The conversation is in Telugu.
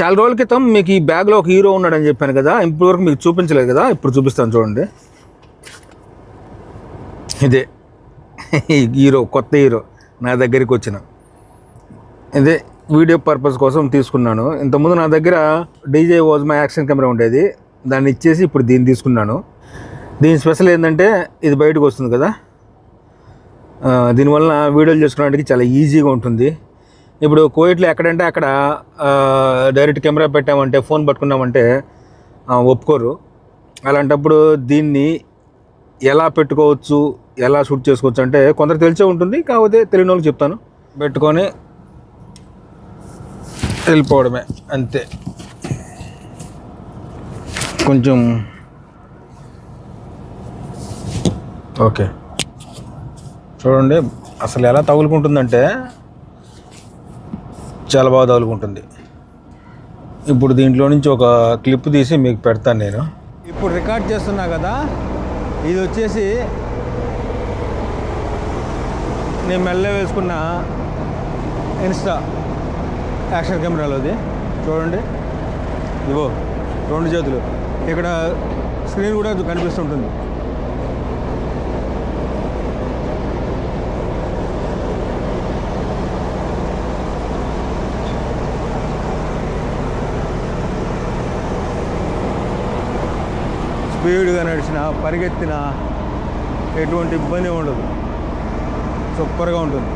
చాలా రోజుల క్రితం మీకు ఈ బ్యాగ్లో ఒక హీరో ఉన్నాడని చెప్పాను కదా, ఇప్పటివరకు మీకు చూపించలేదు కదా, ఇప్పుడు చూపిస్తాను చూడండి. ఇదే హీరో, కొత్త హీరో నా దగ్గరికి వచ్చిన. ఇదే వీడియో పర్పస్ కోసం తీసుకున్నాను. ఇంతకుముందు నా దగ్గర డీజే ఓజ్మా యాక్షన్ కెమెరా ఉండేది, దాన్ని ఇచ్చేసి ఇప్పుడు దీన్ని తీసుకున్నాను. దీని స్పెషల్ ఏంటంటే ఇది బయటకు వస్తుంది కదా, దీనివల్ల వీడియోలు చేసుకోవడానికి చాలా ఈజీగా ఉంటుంది. ఇప్పుడు కోవిడ్లో ఎక్కడంటే అక్కడ డైరెక్ట్ కెమెరా పెట్టామంటే, ఫోన్ పట్టుకున్నామంటే ఒప్పుకోరు. అలాంటప్పుడు దీన్ని ఎలా పెట్టుకోవచ్చు, ఎలా షూట్ చేసుకోవచ్చు అంటే కొందరు తెలిసే ఉంటుంది, కాకపోతే తెలియని వాళ్ళకి చెప్తాను. పెట్టుకొని వెళ్ళిపోవడమే అంతే. కొంచెం ఓకే చూడండి అసలు ఎలా తగులుకుంటుందంటే చాలా బాగా తగులుకుంటుంది. ఇప్పుడు దీంట్లో నుంచి ఒక క్లిప్ తీసి మీకు పెడతాను నేను. ఇప్పుడు రికార్డ్ చేస్తున్నా కదా, ఇది వచ్చేసి నేను మెల్ల వేసుకున్న ఇన్స్టా యాక్షన్ కెమెరాలోది. చూడండి ఇవో 2 చేతులు, ఇక్కడ స్క్రీన్ కూడా కనిపిస్తుంటుంది. స్పీడ్గా నడిచిన, పరిగెత్తిన ఎటువంటి ఇబ్బంది ఉండదు, సూపర్గా ఉంటుంది.